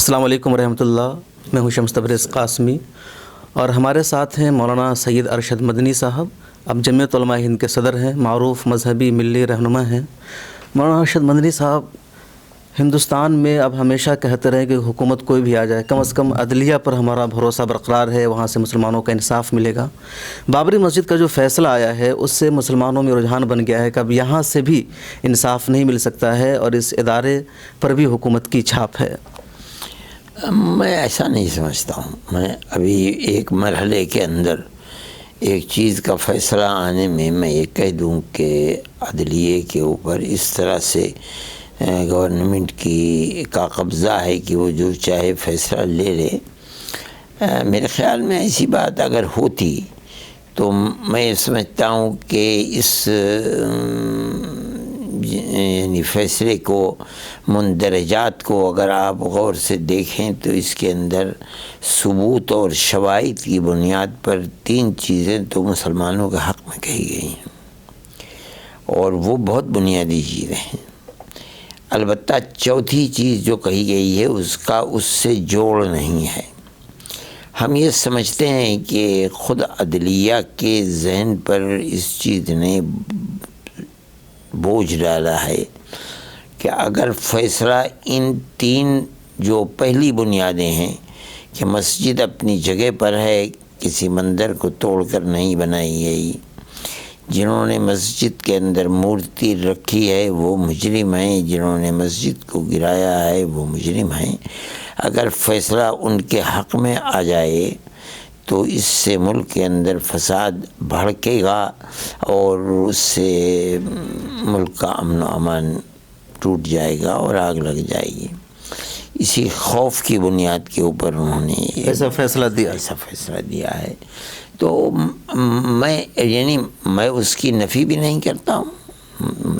السلام علیکم ورحمۃ اللہ. میں ہوں شمس تبریز قاسمی اور ہمارے ساتھ ہیں مولانا سید ارشد مدنی صاحب. اب جمعیت علماء ہند کے صدر ہیں, معروف مذہبی ملی رہنما ہیں. مولانا ارشد مدنی صاحب, ہندوستان میں اب ہمیشہ کہتے رہے کہ حکومت کوئی بھی آ جائے, کم از کم عدلیہ پر ہمارا بھروسہ برقرار ہے, وہاں سے مسلمانوں کا انصاف ملے گا. بابری مسجد کا جو فیصلہ آیا ہے اس سے مسلمانوں میں رجحان بن گیا ہے کہ اب یہاں سے بھی انصاف نہیں مل سکتا ہے اور اس ادارے پر بھی حکومت کی چھاپ ہے. میں ایسا نہیں سمجھتا ہوں. میں ابھی ایک مرحلے کے اندر ایک چیز کا فیصلہ آنے میں یہ کہہ دوں کہ عدلیے کے اوپر اس طرح سے گورنمنٹ کا قبضہ ہے کہ وہ جو چاہے فیصلہ لے لے. میرے خیال میں ایسی بات اگر ہوتی تو میں سمجھتا ہوں کہ اس یعنی فیصلے کو, مندرجات کو اگر آپ غور سے دیکھیں تو اس کے اندر ثبوت اور شواہد کی بنیاد پر 3 چیزیں تو مسلمانوں کے حق میں کہی گئی ہیں اور وہ بہت بنیادی چیزیں ہیں. البتہ چوتھی چیز جو کہی گئی ہے اس سے جوڑ نہیں ہے. ہم یہ سمجھتے ہیں کہ خود عدلیہ کے ذہن پر اس چیز نے بوجھ ڈالا ہے کہ اگر فیصلہ ان 3 جو پہلی بنیادیں ہیں کہ مسجد اپنی جگہ پر ہے, کسی مندر کو توڑ کر نہیں بنائی گئی, جنہوں نے مسجد کے اندر مورتی رکھی ہے وہ مجرم ہیں, جنہوں نے مسجد کو گرایا ہے وہ مجرم ہیں, اگر فیصلہ ان کے حق میں آ جائے تو اس سے ملک کے اندر فساد بھڑکے گا اور اس سے ملک کا امن و امان ٹوٹ جائے گا اور آگ لگ جائے گی. اسی خوف کی بنیاد کے اوپر انہوں نے ایسا فیصلہ دیا ہے. تو میں اس کی نفی بھی نہیں کرتا ہوں,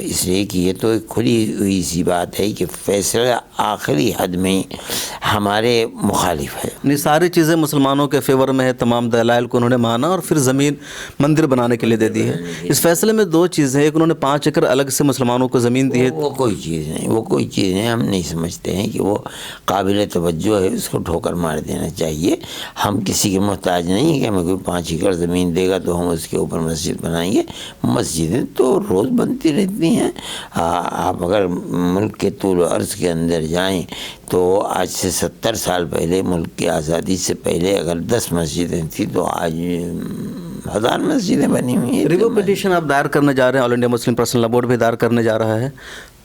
اس لیے کہ یہ تو ایک کھلی ہوئی سی بات ہے کہ فیصلہ آخری حد میں ہمارے مخالف ہے. نہیں, ساری چیزیں مسلمانوں کے فیور میں ہے, تمام دلائل کو انہوں نے مانا اور پھر زمین مندر بنانے کے لیے دے دی ہے. اس فیصلے میں 2 چیزیں ہیں, ایک انہوں نے 5 ایکڑ الگ سے مسلمانوں کو زمین دی ہے. وہ کوئی چیز نہیں, ہم نہیں سمجھتے ہیں کہ وہ قابل توجہ ہے, اس کو ٹھوکر مار دینا چاہیے. ہم کسی کے محتاج نہیں ہیں کہ ہمیں کوئی 5 ایکڑ زمین دے گا تو ہم اس کے اوپر مسجد بنائیں گے. مسجدیں تو روز بنتی رہتی ہیں. آپ اگر ملک کے طول و عرض کے اندر جائیں تو آج سے 70 سال پہلے, ملک کی آزادی سے پہلے اگر 10 مسجدیں تھیں تو آج 1000 مسجدیں بنی ہوئی ہیں. ریویو پٹیشن آپ دائر کرنے جا رہے ہیں, آل انڈیا مسلم پرسنل لا بورڈ بھی دائر کرنے جا رہا ہے.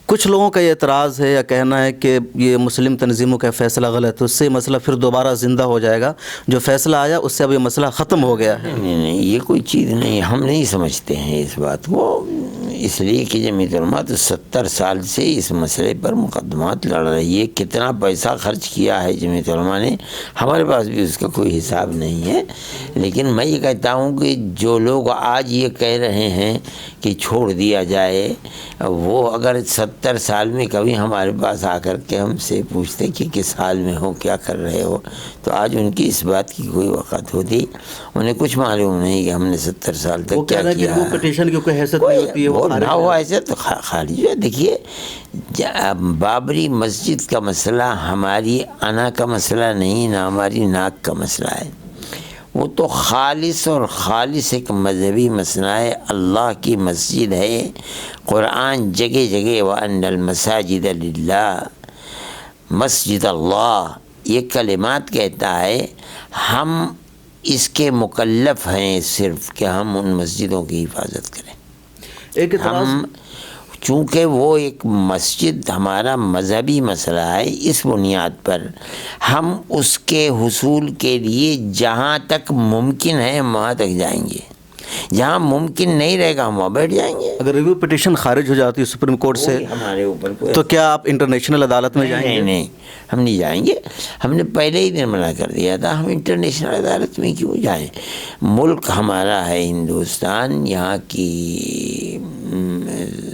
کچھ لوگوں کا یہ اعتراض ہے یا کہنا ہے کہ یہ مسلم تنظیموں کا فیصلہ غلط ہے, اس سے مسئلہ پھر دوبارہ زندہ ہو جائے گا. جو فیصلہ آیا اس سے اب یہ مسئلہ ختم ہو گیا ہے. نہیں, یہ کوئی چیز نہیں, ہم نہیں سمجھتے ہیں اس بات کو. اس لیے کہ جمعیت علماء تو 70 سال سے اس مسئلے پر مقدمات لڑ رہی ہے. کتنا پیسہ خرچ کیا ہے جمعیت علماء نے, ہمارے پاس بھی اس کا کوئی حساب نہیں ہے. لیکن میں یہ کہتا ہوں کہ جو لوگ آج یہ کہہ رہے ہیں کہ چھوڑ دیا جائے, وہ اگر 70 سال میں کبھی ہمارے پاس آ کر کے ہم سے پوچھتے کہ کس حال میں ہو, کیا کر رہے ہو, تو آج ان کی اس بات کی کوئی وقت ہوتی. انہیں کچھ معلوم نہیں کہ ہم نے 70 سال تک کیا کیا. وہ پٹیشن کی کوئی حیثیت نہیں ہوتی ہے, وہ نہ ہوا ایسے تو خارج ہے. دیکھیے, بابری مسجد کا مسئلہ ہماری انا کا مسئلہ نہیں, نہ ہماری ناک کا مسئلہ ہے. وہ تو خالص اور خالص ایک مذہبی مسئلہ ہے. اللہ کی مسجد ہے. قرآن جگہ جگہ وَأَنَّ الْمَسَاجِدَ لِلَّهِ, مسجد اللہ یہ کلمات کہتا ہے. ہم اس کے مکلف ہیں صرف کہ ہم ان مسجدوں کی حفاظت کریں. ہم چونکہ وہ ایک مسجد ہمارا مذہبی مسئلہ ہے, اس بنیاد پر ہم اس کے حصول کے لیے جہاں تک ممکن ہے ہم وہاں تک جائیں گے, جہاں ممکن نہیں رہے گا ہم وہاں بیٹھ جائیں گے. اگر ریویو پٹیشن خارج ہو جاتی ہے سپریم کورٹ سے ہمارے اوپر تو کیا آپ انٹرنیشنل عدالت میں جائیں گے؟ نہیں, ہم نہیں جائیں گے. ہم نے پہلے ہی دن منع کر دیا تھا, ہم انٹرنیشنل عدالت میں کیوں جائیں. ملک ہمارا ہے ہندوستان, یہاں کی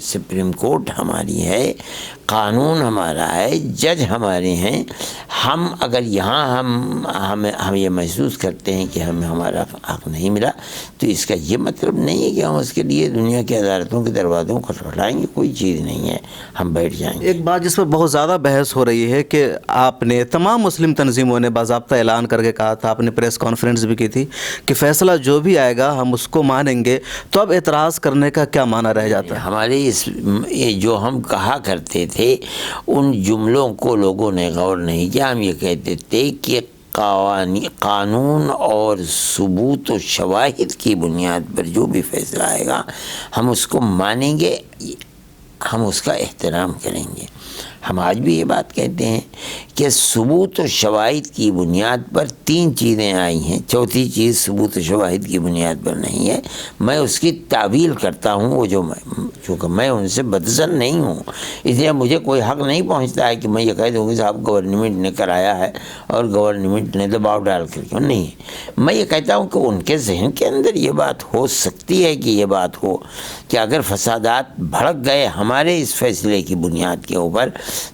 سپریم کورٹ ہماری ہے, قانون ہمارا ہے، جج ہمارے ہیں. ہم اگر یہاں ہم یہ محسوس کرتے ہیں کہ ہمیں ہمارا حق نہیں ملا، تو اس کا یہ مطلب نہیں ہے کہ ہم اس کے لیے دنیا کی عدالتوں کے دروازوں کو کھٹکھٹائیں گے. کوئی چیز نہیں ہے، ہم بیٹھ جائیں گے. ایک بات جس پر بہت زیادہ بحث ہو رہی ہے کہ آپ نے تمام مسلم تنظیموں نے باضابطہ اعلان کر کے کہا تھا، آپ نے پریس کانفرنس بھی کی تھی کہ فیصلہ جو بھی آئے گا ہم اس کو مانیں گے، تو اب اعتراض کرنے کا کیا معنی رہ جاتا ہے؟ ہمارے جو ہم کہا کرتے تھے ان جملوں کو لوگوں نے غور نہیں کیا. ہم یہ کہتے تھے کہ قانون اور ثبوت و شواہد کی بنیاد پر جو بھی فیصلہ آئے گا ہم اس کو مانیں گے، ہم اس کا احترام کریں گے. ہم آج بھی یہ بات کہتے ہیں کہ ثبوت و شواہد کی بنیاد پر 3 چیزیں آئی ہیں، چوتھی چیز ثبوت و شواہد کی بنیاد پر نہیں ہے. میں اس کی تعویل کرتا ہوں، وہ چونکہ میں ان سے بدظن نہیں ہوں، اس لیے مجھے کوئی حق نہیں پہنچتا ہے کہ میں یہ کہہ دوں کہ صاحب گورنمنٹ نے کرایا ہے اور گورنمنٹ نے دباؤ ڈال کر کے نہیں. میں یہ کہتا ہوں کہ ان کے ذہن کے اندر یہ بات ہو سکتی ہے کہ یہ بات ہو کہ اگر فسادات بھڑک گئے ہمارے اس فیصلے کی بنیاد کے اوپر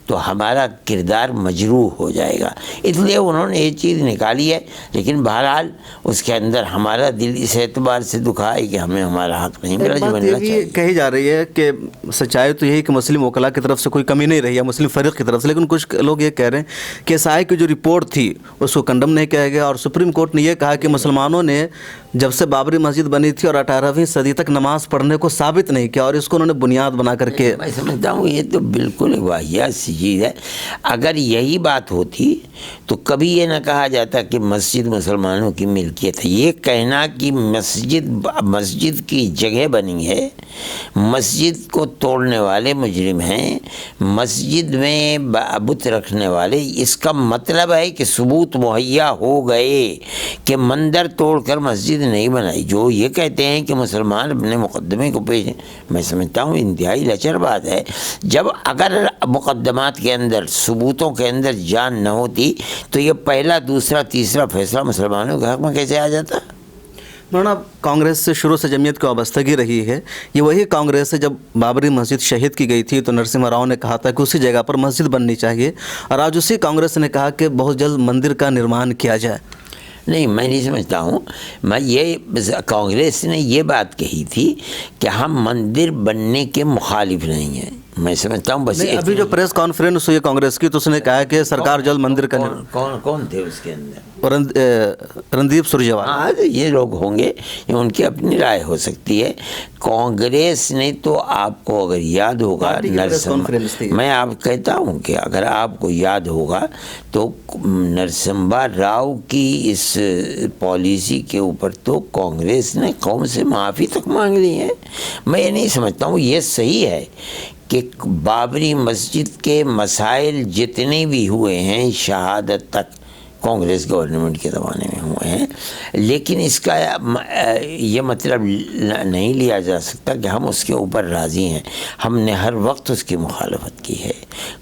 تو ہمارا کردار مجروح ہو جائے گا، اس لیے انہوں نے یہ چیز نکالی ہے. لیکن بہرحال اس کے اندر ہمارا دل اس اعتبار سے دکھا ہے کہ ہمیں ہمارا حق نہیں ملا جو ملنا چاہیے. کہی جا رہی ہے کہ سچائی تو یہی کہ مسلم وکلاء کی طرف سے کوئی کمی نہیں رہی ہے مسلم فریق کی طرف سے، لیکن کچھ لوگ یہ کہہ رہے ہیں کہ SI کی جو رپورٹ تھی اس کو کنڈم نہیں کیا گیا، اور سپریم کورٹ نے یہ کہا کہ مسلمانوں نے جب سے بابری مسجد بنی تھی اور 18ویں صدی تک نماز پڑھنے کو ثابت نہیں کیا، اور اس کو انہوں نے بنیاد بنا کر کے. میں سمجھتا ہوں یہ تو بالکل واحد سی چیز ہے. اگر یہی بات ہوتی تو کبھی یہ نہ کہا جاتا کہ مسجد مسلمانوں کی ملکیت ہے. یہ کہنا کہ مسجد کی جگہ بنی ہے، مسجد کو توڑنے والے مجرم ہیں، مسجد میں بت رکھنے والے، اس کا مطلب ہے کہ ثبوت مہیا ہو گئے کہ مندر توڑ کر مسجد نہیں بنائی. جو یہ کہتے ہیں کہ مسلمان اپنے مقدمے کو پیش، میں سمجھتا ہوں انتہائی لچر بات ہے. جب اگر مقدمات کے اندر ثبوتوں کے اندر جان نہ ہوتی تو یہ پہلا دوسرا تیسرا فیصلہ مسلمانوں کے حق میں کیسے آ جاتا؟ مولانا کانگریس سے شروع سے جمعیت کی وابستگی رہی ہے. یہ وہی کانگریس ہے جب بابری مسجد شہید کی گئی تھی تو نرسمہا راؤ نے کہا تھا کہ اسی جگہ پر مسجد بننی چاہیے، اور آج اسی کانگریس نے کہا کہ بہت جلد مندر کا نرمان کیا جائے. نہیں، میں نہیں سمجھتا ہوں. کانگریس نے یہ بات کہی تھی کہ ہم مندر بننے کے مخالف نہیں ہیں. میں سمجھتا ہوں بس ابھی جو پریس کانفرنس ہوئی کانگریس کی تو اس نے کہا کہ سرکار جلد مندر کا کون تھے اس کے اندر؟ رندیپ سرجیوالا. ہاں، یہ لوگ ہوں گے، یہ ان کی اپنی رائے ہو سکتی ہے. کانگریس نے تو آپ کو اگر یاد ہوگا میں آپ کہتا ہوں کہ اگر آپ کو یاد ہوگا تو نرسمہا راؤ کی اس پالیسی کے اوپر تو کانگریس نے قوم سے معافی تک مانگ لی ہے. میں یہ نہیں سمجھتا ہوں یہ صحیح ہے کہ بابری مسجد کے مسائل جتنے بھی ہوئے ہیں شہادت تک کانگریس گورنمنٹ کے زمانے میں ہوئے ہیں، لیکن اس کا یہ مطلب نہیں لیا جا سکتا کہ ہم اس کے اوپر راضی ہیں. ہم نے ہر وقت اس کی مخالفت کی ہے.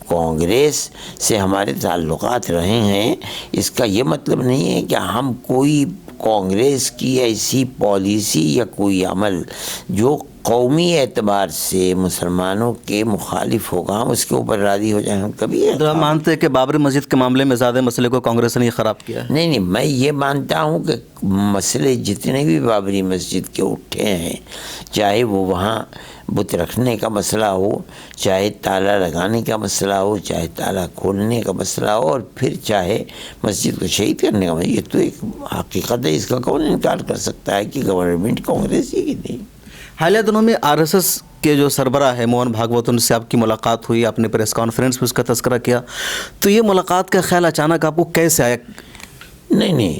کانگریس سے ہمارے تعلقات رہے ہیں، اس کا یہ مطلب نہیں ہے کہ ہم کوئی کانگریس کی ایسی پالیسی یا کوئی عمل جو قومی اعتبار سے مسلمانوں کے مخالف ہوگا ہم اس کے اوپر راضی ہو جائیں. ہم کبھی مانتے ہیں کہ بابری مسجد کے معاملے میں زیادہ مسئلے کو کانگریس نے خراب کیا؟ نہیں، میں یہ مانتا ہوں کہ مسئلے جتنے بھی بابری مسجد کے اٹھے ہیں، چاہے وہ وہاں بت رکھنے کا مسئلہ ہو، چاہے تالا لگانے کا مسئلہ ہو، چاہے تالا کھولنے کا مسئلہ ہو، اور پھر چاہے مسجد کو شہید کرنے کا، یہ تو ایک حقیقت ہے. اس کا کون انکار کر سکتا ہے کہ گورنمنٹ کانگریس ہی کی تھی. حالیہ دنوں میں RSS کے جو سربراہ ہے موہن بھاگوت، ان سے آپ کی ملاقات ہوئی، آپ نے پریس کانفرنس میں اس کا تذکرہ کیا، تو یہ ملاقات کا خیال اچانک آپ کو کیسے آیا؟ نہیں،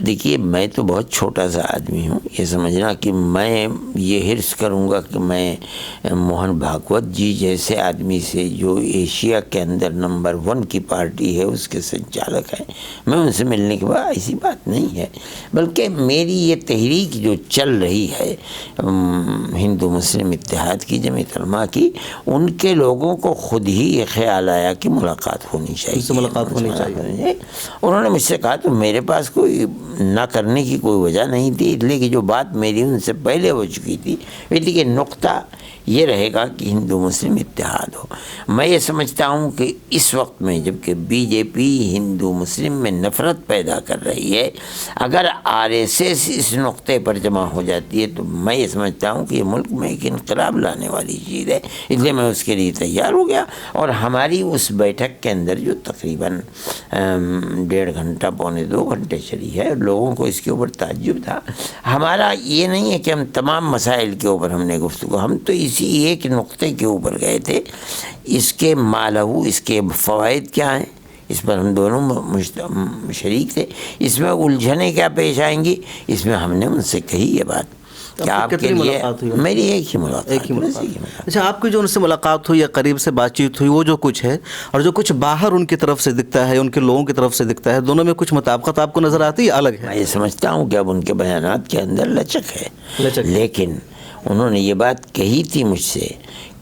دیکھیے میں تو بہت چھوٹا سا آدمی ہوں. یہ سمجھنا کہ میں یہ حرص کروں گا کہ میں موہن بھاگوت جی جیسے آدمی سے جو ایشیا کے اندر نمبر 1 کی پارٹی ہے اس کے سنچالک ہیں، میں ان سے ملنے کے بعد ایسی بات نہیں ہے. بلکہ میری یہ تحریک جو چل رہی ہے ہندو مسلم اتحاد کی، جمعیت علماء کی، ان کے لوگوں کو خود ہی یہ خیال آیا کہ ملاقات ہونی چاہیے. ملاقات ہونی چاہیے. انہوں نے مجھ سے کہا تو میرے پاس کوئی نہ کرنے کی کوئی وجہ نہیں تھی، اس لیے کہ جو بات میری ان سے پہلے ہو چکی تھی، اس لیے کہ نقطہ یہ رہے گا کہ ہندو مسلم اتحاد ہو۔ میں یہ سمجھتا ہوں کہ اس وقت میں جب کہ بی جے پی ہندو مسلم میں نفرت پیدا کر رہی ہے، اگر آر ایس ایس اس نقطے پر جمع ہو جاتی ہے تو میں یہ سمجھتا ہوں کہ یہ ملک میں ایک انقلاب لانے والی چیز ہے، اس لیے میں اس کے لیے تیار ہو گیا۔ اور ہماری اس بیٹھک کے اندر جو تقریباً 1.5 گھنٹہ پونے 2 گھنٹے چلی ہے، لوگوں کو اس کے اوپر تعجب تھا۔ ہمارا یہ نہیں ہے کہ ہم تمام مسائل کے اوپر ہم نے گفتگو، ہم تو اسی ایک نقطے کے اوپر گئے تھے، اس کے مالہو، اس کے فوائد کیا ہیں، اس پر ہم دونوں شریک تھے۔ اس میں الجھنیں کیا پیش آئیں گی، اس میں ہم نے ان سے کہی یہ بات کہ آپ کے لیے میری ایک ہی ملاقات۔ اچھا، آپ کی جو ان سے ملاقات ہوئی یا قریب سے بات چیت ہوئی، وہ جو کچھ ہے اور جو کچھ باہر ان کی طرف سے دکھتا ہے، ان کے لوگوں کی طرف سے دکھتا ہے، دونوں میں کچھ مطابقت آپ کو نظر آتی ہے؟ الگ ہے؟ میں یہ سمجھتا ہوں کہ اب ان کے بیانات کے اندر لچک ہے، لیکن انہوں نے یہ بات کہی تھی مجھ سے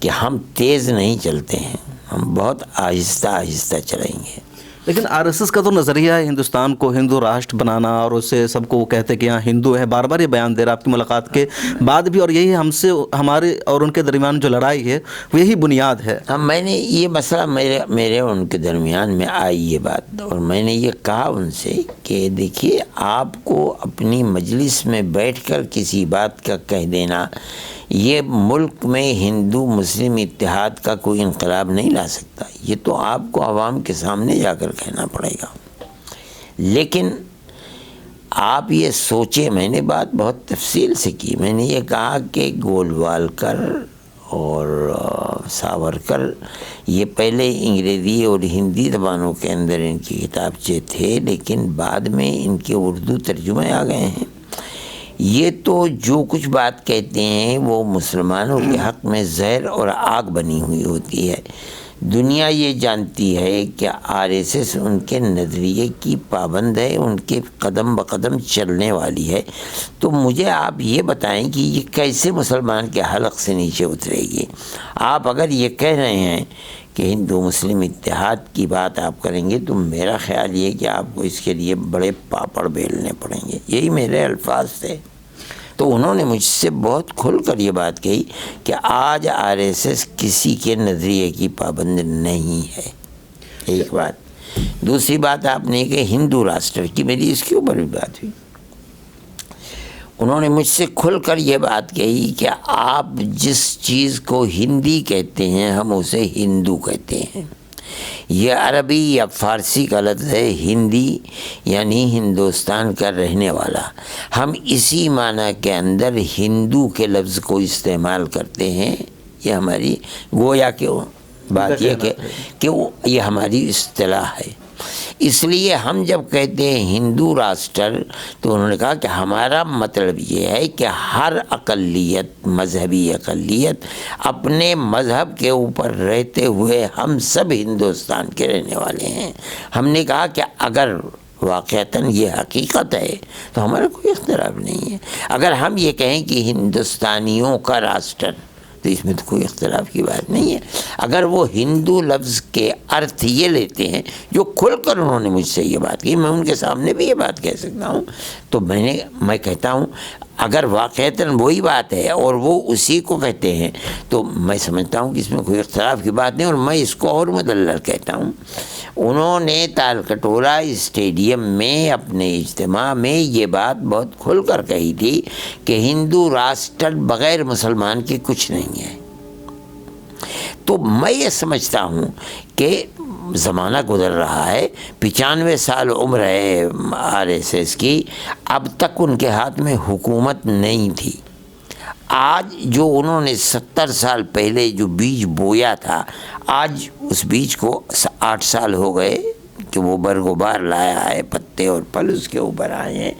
کہ ہم تیز نہیں چلتے ہیں، ہم بہت آہستہ آہستہ چلیں گے۔ لیکن آر ایس ایس کا تو نظریہ ہے ہندوستان کو ہندو راشٹر بنانا، اور اسے سب کو وہ کہتے ہیں کہ یہاں ہندو ہے، بار بار یہ بیان دے رہا آپ کی ملاقات کے بعد بھی، اور یہی ہم سے ہمارے اور ان کے درمیان جو لڑائی ہے وہ یہی بنیاد ہے۔ میں نے یہ مسئلہ میرے اور ان کے درمیان میں آئی یہ بات، اور میں نے یہ کہا ان سے کہ دیکھیے، آپ کو اپنی مجلس میں بیٹھ کر کسی بات کا کہہ دینا یہ ملک میں ہندو مسلم اتحاد کا کوئی انقلاب نہیں لا سکتا، یہ تو آپ کو عوام کے سامنے جا کر کہنا پڑے گا۔ لیکن آپ یہ سوچیں، میں نے بات بہت تفصیل سے کی، میں نے یہ کہا کہ گولوالکر اور ساورکر یہ پہلے انگریزی اور ہندی زبانوں کے اندر ان کی کتابچے تھے، لیکن بعد میں ان کے اردو ترجمے آ گئے ہیں۔ یہ تو جو کچھ بات کہتے ہیں وہ مسلمانوں کے حق میں زہر اور آگ بنی ہوئی ہوتی ہے۔ دنیا یہ جانتی ہے کہ آر ایس ایس ان کے نظریے کی پابند ہے، ان کے قدم بقدم چلنے والی ہے۔ تو مجھے آپ یہ بتائیں کہ یہ کیسے مسلمان کے حلق سے نیچے اترے گی؟ آپ اگر یہ کہہ رہے ہیں کہ ہندو مسلم اتحاد کی بات آپ کریں گے تو میرا خیال یہ کہ آپ کو اس کے لیے بڑے پاپڑ بیلنے پڑیں گے، یہی میرے الفاظ تھے۔ تو انہوں نے مجھ سے بہت کھل کر یہ بات کہی کہ آج آر ایس ایس کسی کے نظریے کی پابند نہیں ہے، ایک بات۔ دوسری بات آپ نے کہ ہندو راشٹر کی، میری اس کے اوپر بھی بات ہوئی، انہوں نے مجھ سے کھل کر یہ بات کہی کہ آپ جس چیز کو ہندی کہتے ہیں ہم اسے ہندو کہتے ہیں۔ یہ عربی یا فارسی کا لفظ ہے، ہندی یعنی ہندوستان کا رہنے والا۔ ہم اسی معنی کے اندر ہندو کے لفظ کو استعمال کرتے ہیں، یہ ہماری گویا کہ بات یہ کہ یہ ہماری اصطلاح ہے۔ اس لیے ہم جب کہتے ہیں ہندو راشٹر تو انہوں نے کہا کہ ہمارا مطلب یہ ہے کہ ہر اقلیت، مذہبی اقلیت، اپنے مذہب کے اوپر رہتے ہوئے ہم سب ہندوستان کے رہنے والے ہیں۔ ہم نے کہا کہ اگر واقعتاً یہ حقیقت ہے تو ہمارا کوئی اختلاف نہیں ہے۔ اگر ہم یہ کہیں کہ ہندوستانیوں کا راشٹر تو اس میں تو کوئی اختلاف کی بات نہیں ہے۔ اگر وہ ہندو لفظ کے ارتھ یہ لیتے ہیں جو کھل کر انہوں نے مجھ سے یہ بات کی، میں ان کے سامنے بھی یہ بات کہہ سکتا ہوں، تو میں کہتا ہوں اگر واقعتاً وہی بات ہے اور وہ اسی کو کہتے ہیں تو میں سمجھتا ہوں کہ اس میں کوئی اختلاف کی بات نہیں، اور میں اس کو اور مدلل کہتا ہوں۔ انہوں نے تالکٹورہ اسٹیڈیم میں اپنے اجتماع میں یہ بات بہت کھل کر کہی تھی کہ ہندو راشٹر بغیر مسلمان کے کچھ نہیں ہے۔ تو میں یہ سمجھتا ہوں کہ زمانہ گزر رہا ہے، 95 سال عمر ہے آر ایس ایس کی، اب تک ان کے ہاتھ میں حکومت نہیں تھی۔ آج جو انہوں نے 70 سال پہلے جو بیج بویا تھا، آج اس بیج کو 8 سال ہو گئے کہ وہ برگوبار لایا ہے، پتے اور پھل اس کے اوپر آئے ہیں۔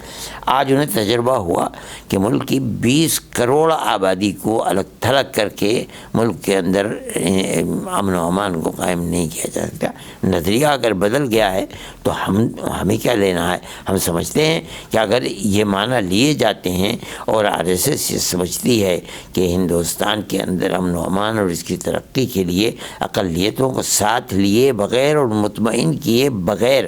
آج انہیں تجربہ ہوا کہ ملک کی 20 کروڑ آبادی کو الگ تھلگ کر کے ملک کے اندر امن و امان کو قائم نہیں کیا جا سکتا۔ نظریہ اگر بدل گیا ہے تو ہمیں کیا لینا ہے؟ ہم سمجھتے ہیں کہ اگر یہ معنی لیے جاتے ہیں اور آر ایس ایس یہ سمجھتی ہے کہ ہندوستان کے اندر امن و امان اور اس کی ترقی کے لیے اقلیتوں کو ساتھ لیے بغیر اور مطمئن کیے بغیر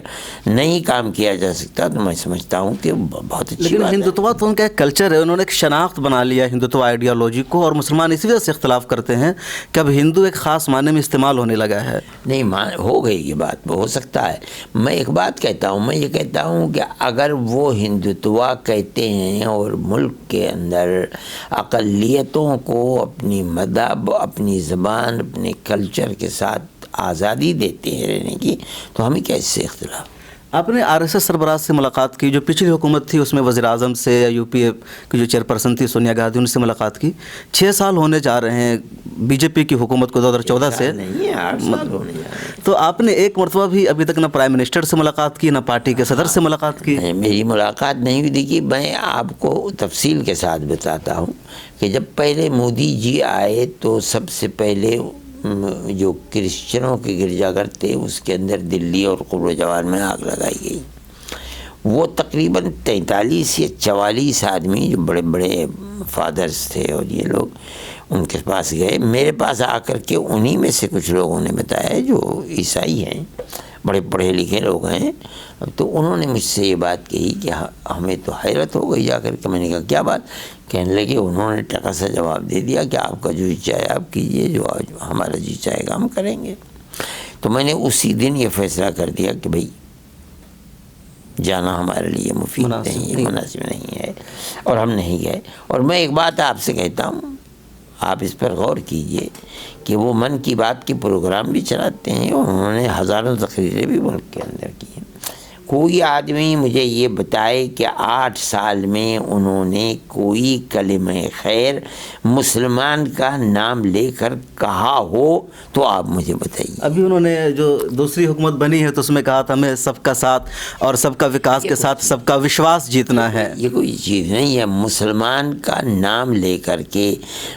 نہیں کام کیا جا سکتا تو میں سمجھتا ہوں کہ بہت اچھی لیکن بات ہے۔ ہندوتوا تو ان کا ایک کلچر ہے، انہوں نے ایک شناخت بنا لیا ہندوتوا آئیڈیالوجی کو، اور مسلمان اسی وجہ سے اختلاف کرتے ہیں کہ اب ہندو ایک خاص معنی میں استعمال ہونے لگا ہے۔ نہیں ہو گئی یہ بات، ہو سکتا ہے۔ میں ایک بات کہتا ہوں، میں یہ کہتا ہوں کہ اگر وہ ہندوتوا کہتے ہیں اور ملک کے اندر اقلیتوں کو اپنی مذہب، اپنی زبان، اپنے کلچر کے ساتھ آزادی دیتے ہیں رہنے کی، تو ہمیں کیا اس سے اختلاف؟ آپ نے آر ایس ایس سربراہ سے ملاقات کی، جو پچھلی حکومت تھی اس میں وزیر اعظم سے، یا یو پی اے کی جو چیئرپرسن تھی سونیا گاندھی، ان سے ملاقات کی۔ 6 سال ہونے جا رہے ہیں بی جے پی کی حکومت کو 2014 سے، نہیں ہے، 8 سال ہونے جا رہے ہیں۔ تو آپ نے ایک مرتبہ بھی ابھی تک نہ پرائم منسٹر سے ملاقات کی، نہ پارٹی کے صدر سے ملاقات کی۔ میری ملاقات نہیں ہوئی۔ دیکھیے میں آپ کو تفصیل کے ساتھ بتاتا ہوں کہ جب پہلے مودی جی آئے تو سب سے پہلے جو کرسچنوں کے گرجا گھر تھے اس کے اندر دلی اور قبر جوار میں آگ لگائی گئی۔ وہ تقریباً 43 یا 44 آدمی جو بڑے بڑے فادرز تھے اور یہ لوگ ان کے پاس گئے، میرے پاس آ کر کے انہی میں سے کچھ لوگوں نے بتایا جو عیسائی ہیں، بڑے پڑھے لکھے لوگ ہیں، تو انہوں نے مجھ سے یہ بات کہی کہ ہمیں تو حیرت ہو گئی جا کر کے۔ میں نے کہا کیا بات؟ کہنے لگے، انہوں نے ٹکا سا جواب دے دیا کہ آپ کا جو جی چاہے آپ کیجئے، جو ہمارا جی چاہے گا ہم کریں گے۔ تو میں نے اسی دن یہ فیصلہ کر دیا کہ بھئی جانا ہمارے لیے مفید نہیں ہے، مناسب نہیں ہے، اور ہم نہیں گئے۔ اور میں ایک بات آپ سے کہتا ہوں، آپ اس پر غور کیجئے کہ وہ من کی بات کے پروگرام بھی چلاتے ہیں اور انہوں نے ہزاروں تقریریں بھی ملک کے اندر کی ہیں۔ کوئی آدمی مجھے یہ بتائے کہ 8 سال میں انہوں نے کوئی کلمہ خیر مسلمان کا نام لے کر کہا ہو تو آپ مجھے بتائیے۔ ابھی انہوں نے جو دوسری حکومت بنی ہے تو اس میں کہا تھا ہمیں سب کا ساتھ اور سب کا وکاس کے ساتھ سب کا وشواس جیتنا ہے۔ یہ کوئی چیز نہیں ہے۔ مسلمان کا نام لے کر کے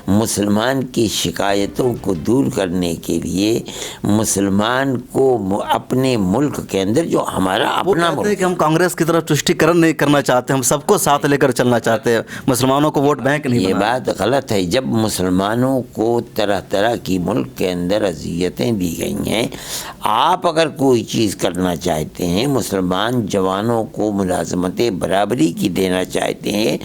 مسلمان کی شکایتوں کو دور کرنے کے لیے مسلمان کو اپنے ملک کے اندر جو ہمارا اپنا کہتے ہیں کہ ہم کانگریس کی طرف تشدد نہیں کرنا چاہتے، ہم سب کو ساتھ لے کر چلنا چاہتے ہیں، مسلمانوں کو ووٹ بینک نہیں یہ بنانا۔ بات غلط ہے۔ جب مسلمانوں کو طرح طرح کی ملک کے اندر اذیتیں دی گئی ہیں، آپ اگر کوئی چیز کرنا چاہتے ہیں، مسلمان جوانوں کو ملازمت برابری کی دینا چاہتے ہیں،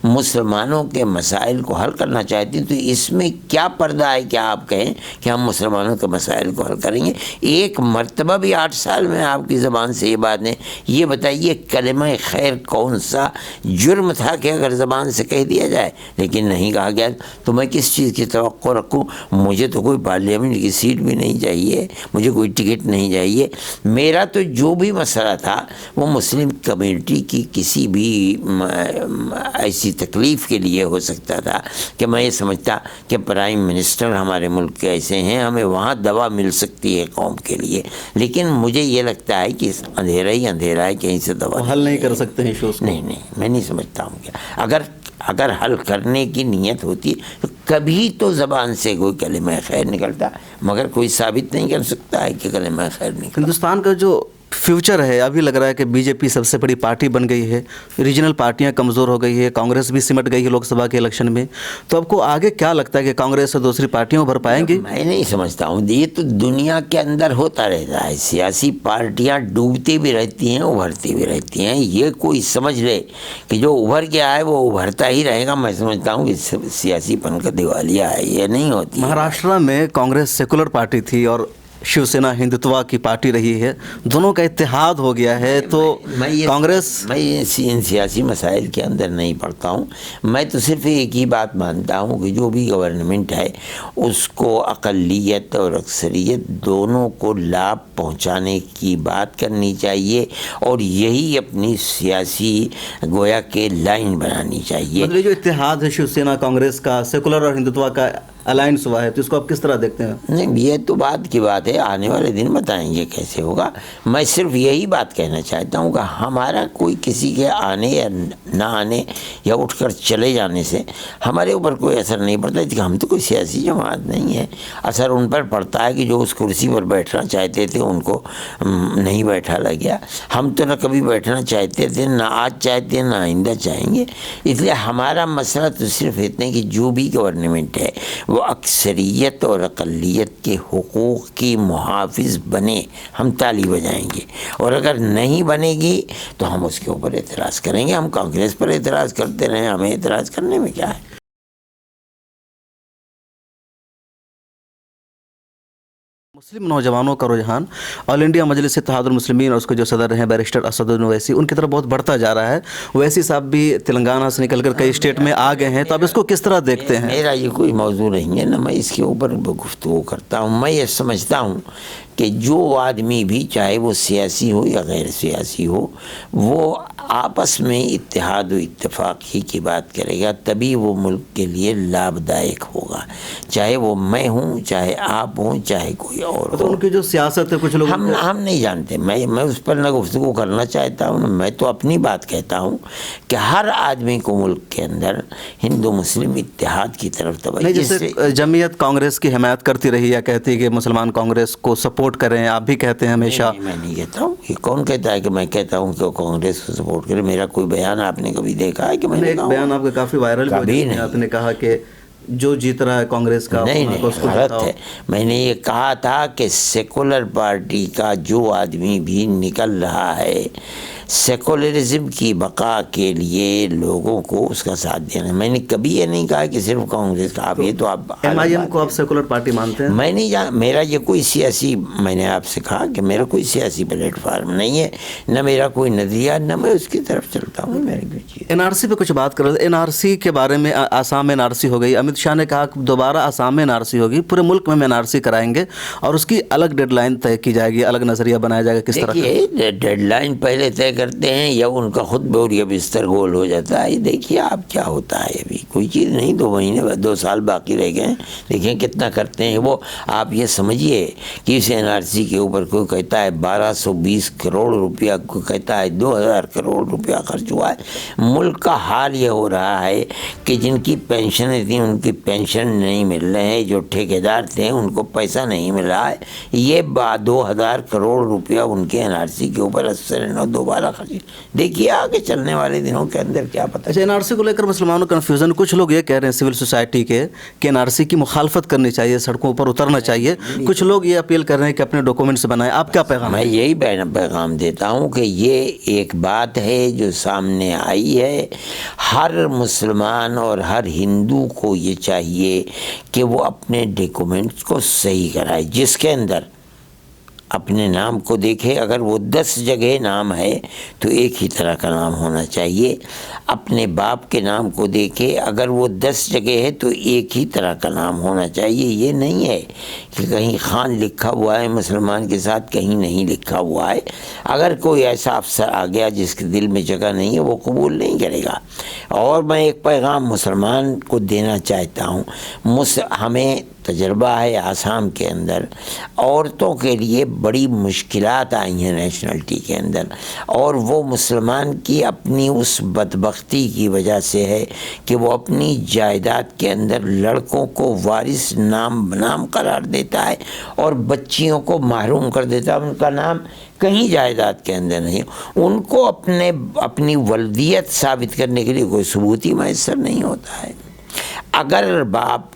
مسلمانوں کے مسائل کو حل کرنا چاہتے ہیں، تو اس میں کیا پردہ ہے کہ آپ کہیں کہ ہم مسلمانوں کے مسائل کو حل کریں گے؟ ایک مرتبہ بھی 8 سال میں آپ کی زبان سے یہ بات نہیں۔ یہ بتائیے کلمہ خیر کون سا جرم تھا کہ اگر زبان سے کہہ دیا جائے لیکن نہیں کہا گیا؟ تو میں کس چیز کی توقع رکھوں؟ مجھے تو کوئی پارلیمنٹ کی سیٹ بھی نہیں چاہیے، مجھے کوئی ٹکٹ نہیں چاہیے۔ میرا تو جو بھی مسئلہ تھا وہ مسلم کمیونٹی کی کسی بھی ایسی تکلیف کے لیے ہو سکتا تھا کہ میں یہ سمجھتا کہ پرائم منسٹر ہمارے ملک کے ایسے ہیں، ہمیں وہاں دوا مل سکتی ہے قوم کے لیے، لیکن مجھے یہ لگتا ہے کہ اندھیرا ہی اندھیرا ہے، کہیں سے دوا حل نہیں کر سکتے ہیں ایشوز کو۔ نہیں، میں نہیں سمجھتا ہوں کہ اگر حل کرنے کی نیت ہوتی تو کبھی تو زبان سے کوئی کلمہ خیر نکلتا، مگر کوئی ثابت نہیں کر سکتا ہے کہ کلمہ خیر نکلتا۔ ہندوستان کا جو فیوچر ہے، ابھی لگ رہا ہے کہ بی جے پی سب سے بڑی پارٹی بن گئی ہے، ریجنل پارٹیاں کمزور ہو گئی ہے، کانگریس بھی سمٹ گئی ہے لوک سبھا کے الیکشن میں، تو آپ کو آگے کیا لگتا ہے کہ کانگریس سے دوسری پارٹیاں ابھر پائیں گی؟ میں نہیں سمجھتا ہوں، یہ تو دنیا کے اندر ہوتا رہتا ہے، سیاسی پارٹیاں ڈوبتی بھی رہتی ہیں، ابھرتی بھی رہتی ہیں۔ یہ کوئی سمجھ لے کہ جو ابھر کے آئے وہ ابھرتا ہی رہے گا، میں سمجھتا ہوں کہ سیاسی پن کا دیوالیہ ہے، یہ نہیں ہوتی۔ مہاراشٹر میں کانگریس سیکولر پارٹی تھی اور شیو سینا ہندوتوا کی پارٹی رہی ہے، دونوں کا اتحاد ہو گیا ہے، تو کانگریس میں ان سیاسی مسائل کے اندر نہیں پڑتا ہوں۔ میں تو صرف ایک ہی بات مانتا ہوں کہ جو بھی گورنمنٹ ہے اس کو اقلیت اور اکثریت دونوں کو لابھ پہنچانے کی بات کرنی چاہیے، اور یہی اپنی سیاسی گویا کہ لائن بنانی چاہیے۔ مطلب جو اتحاد ہے شیو سینا کانگریس کا، سیکولر اور ہندوتوا کا الائنس ہوا ہے، تو اس کو آپ کس طرح دیکھتے ہیں؟ نہیں، یہ تو بعد کی بات ہے، آنے والے دن بتائیں گے کیسے ہوگا۔ میں صرف یہی بات کہنا چاہتا ہوں کہ ہمارا کوئی کسی کے آنے یا نہ آنے یا اٹھ کر چلے جانے سے ہمارے اوپر کوئی اثر نہیں پڑتا، کہ ہم تو کوئی سیاسی جماعت نہیں ہے۔ اثر ان پر پڑتا ہے کہ جو اس کرسی پر بیٹھنا چاہتے تھے ان کو نہیں بیٹھا گیا۔ ہم تو نہ کبھی بیٹھنا چاہتے تھے، نہ آج چاہتے ہیں، نہ آئندہ چاہیں گے۔ اس لیے ہمارا مسئلہ تو صرف اتنا کہ جو بھی گورنمنٹ ہے وہ اکثریت اور اقلیت کے حقوق کی محافظ بنے، ہم تالی بجائیں گے، اور اگر نہیں بنے گی تو ہم اس کے اوپر اعتراض کریں گے۔ ہم کانگریس پر اعتراض کرتے رہیں، ہمیں اعتراض کرنے میں کیا ہے؟ مسلم نوجوانوں کا رجحان آل انڈیا مجلس اتحاد المسلمین اور اس کے جو صدر ہیں بیرسٹر اسد الدین اویسی، ان کی طرف بہت بڑھتا جا رہا ہے۔ اویسی صاحب بھی تلنگانہ سے نکل کر کئی اسٹیٹ میں آ گئے ہیں، تو آپ اس کو کس طرح دیکھتے ہیں؟ میرا یہ کوئی موضوع نہیں ہے، نہ میں اس کے اوپر گفتگو کرتا ہوں۔ میں یہ سمجھتا ہوں کہ جو آدمی بھی، چاہے وہ سیاسی ہو یا غیر سیاسی ہو، وہ آپس میں اتحاد و اتفاق ہی کی بات کرے گا، تبھی وہ ملک کے لیے لابھدائک ہوگا، چاہے وہ میں ہوں، چاہے آپ ہوں، چاہے کوئی اور تو ہو۔ ان کی جو سیاست ہے کچھ لوگ ہم نہیں جانتے، میں اس پر نہ گفتگو کرنا چاہتا ہوں، میں تو اپنی بات کہتا ہوں کہ ہر آدمی کو ملک کے اندر ہندو مسلم اتحاد کی طرف توجہ۔ نہیں، جیسے جمعیت کانگریس کی حمایت کرتی رہی یا کہتی ہے کہ مسلمان کانگریس کو سپورٹ کریں، آپ بھی کہتے ہیں ہمیشہ۔ میں نہیں کہتا ہوں، یہ کون کہتا ہے کہ میں کہتا ہوں کہ وہ کانگریس کو سپورٹ کرے؟ میرا کوئی بیان آپ نے کبھی دیکھا ہے کہ میں نے ایک بیان آپ کا کافی وائرل بھی ہوا جس میں آپ نے کہا کہ جو جیت رہا ہے کانگریس کا، نہیں، غلط ہے۔ میں نے یہ کہا تھا کہ سیکولر پارٹی کا جو آدمی بھی نکل رہا ہے سیکولرزم کی بقا کے لیے لوگوں کو اس کا ساتھ دینا۔ میں نے کبھی یہ نہیں کہا کہ صرف کانگریس کا۔ آپ یہ تو آپ ایم آئی ایم کو آپ سیکولر پارٹی مانتے ہیں؟ میں نہیں میرا یہ کوئی سیاسی، میں نے آپ سے کہا کہ میرا کوئی سیاسی پلیٹ فارم نہیں ہے، نہ میرا کوئی نظریہ، نہ میں اس کی طرف چلتا ہوں۔ میری کوئی چیز این آر سی پہ کچھ بات کر رہے تھے، این آر سی کے بارے میں۔ آسام میں این آر سی ہو گئی، امت شاہ نے کہا کہ دوبارہ آسام میں این آر سی ہوگی، پورے ملک میں این آر سی کرائیں گے اور اس کی الگ ڈیڈ لائن طے کی جائے گی، الگ نظریہ بنایا جائے گا۔ کس طرح؟ دیکھیے، ڈیڈ لائن پہلے طے کرتے ہیں یا ان کا خود بوریا بستر گول ہو جاتا ہے؟ دیکھیے آپ کیا ہوتا ہے، ابھی کوئی چیز نہیں، 2 مہینے 2 سال باقی رہ گئے ہیں، دیکھیں کتنا کرتے ہیں وہ۔ آپ یہ سمجھیے کہ اس این آر سی کے اوپر کوئی کہتا ہے 1220 کروڑ روپیہ، کوئی کہتا ہے 2000 کروڑ روپیہ خرچ ہوا ہے۔ ملک کا حال یہ ہو رہا ہے کہ جن کی پینشنیں تھیں ان کی پینشن نہیں مل رہے ہیں، جو ٹھیکیدار تھے ان کو پیسہ نہیں مل رہا ہے۔ یہ 2000 کروڑ روپیہ ان کے این آر سی کے اوپر اثر دوبارہ خرچ۔ دیکھیے آگے چلنے والے دنوں کے اندر کیا پتہ۔ اچھا، این آر سی کو لے کر مسلمانوں کا کنفیوژن، کچھ لوگ یہ کہہ رہے ہیں سول سوسائٹی کے کہ این آر سی کی مخالفت کرنی چاہیے، سڑکوں پر اترنا چاہیے، کچھ لوگ یہ اپیل کر رہے ہیں کہ اپنے ڈاکومنٹس بنائیں۔ آپ کیا پیغام؟ میں یہی پیغام دیتا ہوں کہ یہ ایک بات ہے جو سامنے آئی ہے، ہر مسلمان اور ہر ہندو کو یہ چاہیے کہ وہ اپنے ڈاکومنٹس کو صحیح کرائے، جس کے اندر اپنے نام کو دیکھے، اگر وہ 10 جگہ نام ہے تو ایک ہی طرح کا نام ہونا چاہیے۔ اپنے باپ کے نام کو دیکھے، اگر وہ 10 جگہ ہے تو ایک ہی طرح کا نام ہونا چاہیے۔ یہ نہیں ہے کہ کہیں خان لکھا ہوا ہے مسلمان کے ساتھ، کہیں نہیں لکھا ہوا ہے۔ اگر کوئی ایسا افسر آ گیا جس کے دل میں جگہ نہیں ہے، وہ قبول نہیں کرے گا۔ اور میں ایک پیغام مسلمان کو دینا چاہتا ہوں، ہمیں تجربہ ہے آسام کے اندر عورتوں کے لیے بڑی مشکلات آئی ہیں نیشنلٹی کے اندر، اور وہ مسلمان کی اپنی اس بدبختی کی وجہ سے ہے کہ وہ اپنی جائیداد کے اندر لڑکوں کو وارث نام قرار دیتا ہے اور بچیوں کو محروم کر دیتا ہے، ان کا نام کہیں جائیداد کے اندر نہیں۔ ان کو اپنی ولدیت ثابت کرنے کے لیے کوئی ثبوت ہی میسر نہیں ہوتا ہے۔ اگر باپ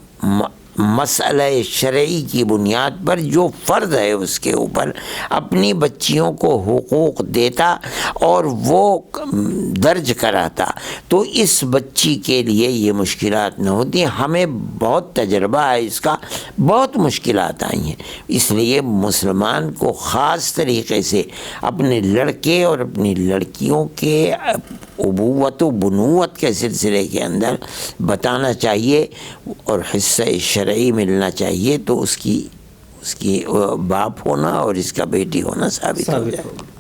مسئلہ شرعی کی بنیاد پر جو فرض ہے اس کے اوپر اپنی بچیوں کو حقوق دیتا اور وہ درج کراتا تو اس بچی کے لیے یہ مشکلات نہ ہوتی۔ ہمیں بہت تجربہ ہے اس کا، بہت مشکلات آئی ہیں۔ اس لیے مسلمان کو خاص طریقے سے اپنے لڑکے اور اپنی لڑکیوں کے ابوت و بنوت کے سلسلے کے اندر بتانا چاہیے اور حصہ شرعی ملنا چاہیے، تو اس کی باپ ہونا اور اس کا بیٹی ہونا ثابت ہو جائے۔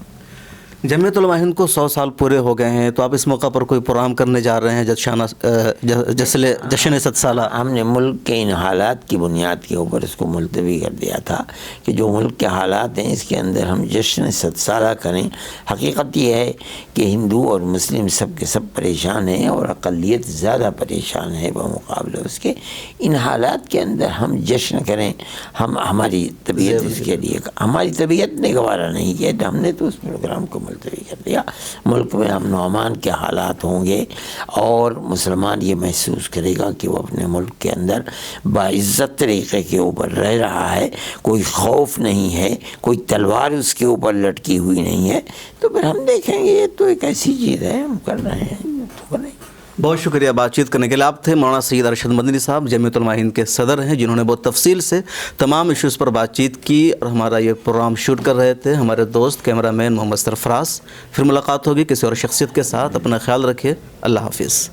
جمعیت علماء ہند کو 100 سال پورے ہو گئے ہیں، تو آپ اس موقع پر کوئی پروگرام کرنے جا رہے ہیں جشن 7 سالہ؟ ہم نے ملک کے ان حالات کی بنیاد کے اوپر اس کو ملتوی کر دیا تھا کہ جو ملک کے حالات ہیں اس کے اندر ہم جشن 7 سالہ کریں۔ حقیقت یہ ہے کہ ہندو اور مسلم سب کے سب پریشان ہیں اور اقلیت زیادہ پریشان ہے بمقابلے اس کے۔ ان حالات کے اندر ہم جشن کریں، ہماری طبیعت اس کے لیے، ہماری طبیعت نے گوارا نہیں کیا، ہم نے تو اس پروگرام کو ملتوی کر دیا. ملک میں امن و امان کے حالات ہوں گے اور مسلمان یہ محسوس کرے گا کہ وہ اپنے ملک کے اندر باعزت طریقے کے اوپر رہ رہا ہے, کوئی خوف نہیں ہے, کوئی تلوار اس کے اوپر لٹکی ہوئی نہیں ہے. تو پھر ہم دیکھیں گے یہ تو ایک ایسی چیز ہے, ہم کر رہے ہیں تو کریں. بہت شکریہ بات چیت کرنے کے لیے. آپ تھے مولانا سید ارشد مدنی صاحب, جمعیت علماء ہند کے صدر ہیں, جنہوں نے بہت تفصیل سے تمام ایشوز پر بات چیت کی اور ہمارا یہ پروگرام شوٹ کر رہے تھے ہمارے دوست کیمرہ مین محمد سرفراز. پھر ملاقات ہوگی کسی اور شخصیت کے ساتھ. اپنا خیال رکھیے. اللہ حافظ.